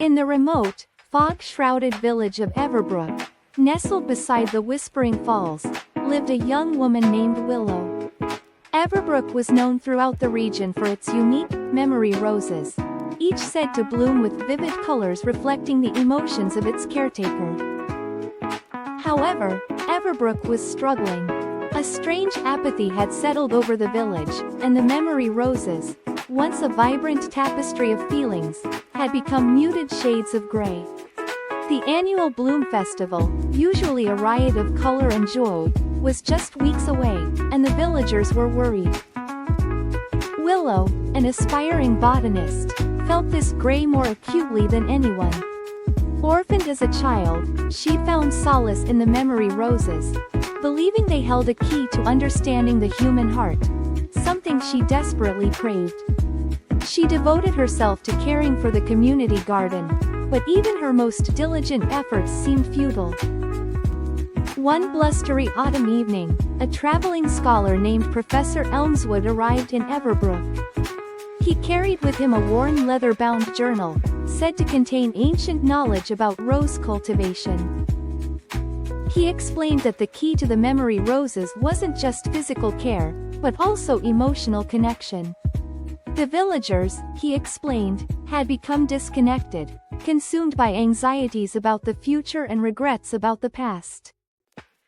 In the remote, fog-shrouded village of Everbrook, nestled beside the Whispering Falls, lived a young woman named Willow. Everbrook was known throughout the region for its unique, memory roses, each said to bloom with vivid colors reflecting the emotions of its caretaker. However, Everbrook was struggling. A strange apathy had settled over the village, and the memory roses, once a vibrant tapestry of feelings, had become muted shades of gray. The annual Bloom Festival, usually a riot of color and joy, was just weeks away, and the villagers were worried. Willow, an aspiring botanist, felt this gray more acutely than anyone. Orphaned as a child, she found solace in the memory roses, believing they held a key to understanding the human heart, something she desperately craved. She devoted herself to caring for the community garden, but even her most diligent efforts seemed futile. One blustery autumn evening, a traveling scholar named Professor Elmswood arrived in Everbrook. He carried with him a worn leather-bound journal, said to contain ancient knowledge about rose cultivation. He explained that the key to the memory roses wasn't just physical care, but also emotional connection. The villagers, he explained, had become disconnected, consumed by anxieties about the future and regrets about the past.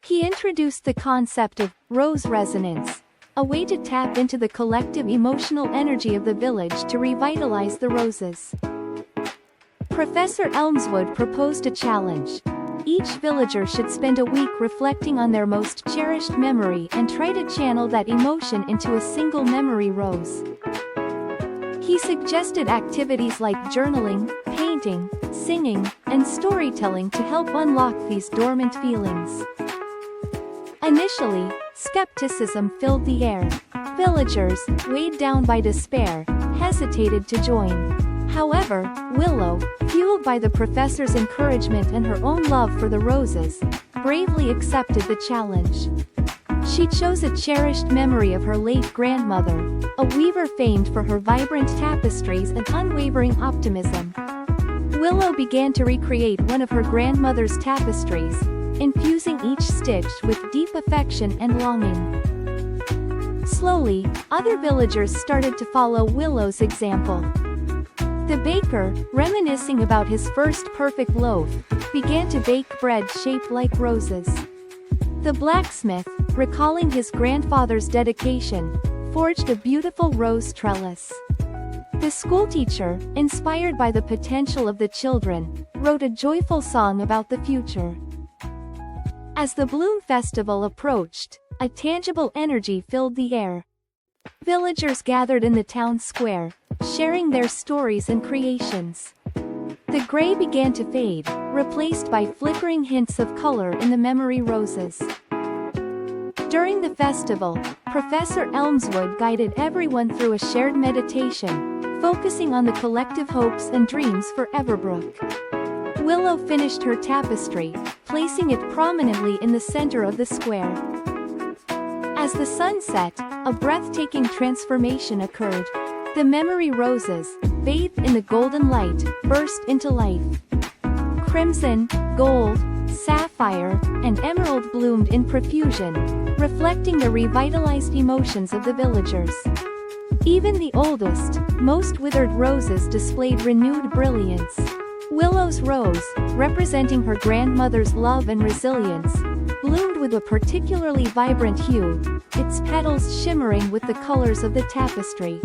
He introduced the concept of rose resonance, a way to tap into the collective emotional energy of the village to revitalize the roses. Professor Elmswood proposed a challenge. Each villager should spend a week reflecting on their most cherished memory and try to channel that emotion into a single memory rose. He suggested activities like journaling, painting, singing, and storytelling to help unlock these dormant feelings. Initially, skepticism filled the air. Villagers, weighed down by despair, hesitated to join. However, Willow, fueled by the professor's encouragement and her own love for the roses, bravely accepted the challenge. She chose a cherished memory of her late grandmother, a weaver famed for her vibrant tapestries and unwavering optimism. Willow began to recreate one of her grandmother's tapestries, infusing each stitch with deep affection and longing. Slowly, other villagers started to follow Willow's example. The baker, reminiscing about his first perfect loaf, began to bake bread shaped like roses. The blacksmith, recalling his grandfather's dedication, forged a beautiful rose trellis. The schoolteacher, inspired by the potential of the children, wrote a joyful song about the future. As the Bloom Festival approached, a tangible energy filled the air. Villagers gathered in the town square, sharing their stories and creations. The gray began to fade, replaced by flickering hints of color in the memory roses. During the festival, Professor Elmswood guided everyone through a shared meditation, focusing on the collective hopes and dreams for Everbrook. Willow finished her tapestry, placing it prominently in the center of the square. As the sun set, a breathtaking transformation occurred. The memory roses, bathed in the golden light, burst into life. Crimson, gold, sapphire, and emerald bloomed in profusion, reflecting the revitalized emotions of the villagers. Even the oldest, most withered roses displayed renewed brilliance. Willow's rose, representing her grandmother's love and resilience, bloomed with a particularly vibrant hue, its petals shimmering with the colors of the tapestry.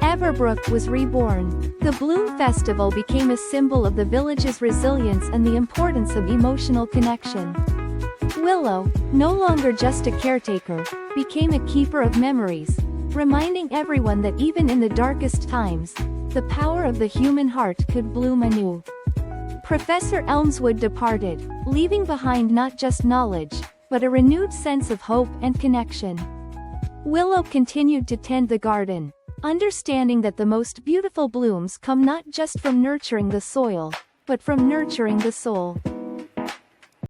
Everbrook was reborn. The Bloom Festival became a symbol of the village's resilience and the importance of emotional connection. Willow, no longer just a caretaker, became a keeper of memories, reminding everyone that even in the darkest times, the power of the human heart could bloom anew. Professor Elmswood departed, leaving behind not just knowledge, but a renewed sense of hope and connection. Willow continued to tend the garden, understanding that the most beautiful blooms come not just from nurturing the soil, but from nurturing the soul.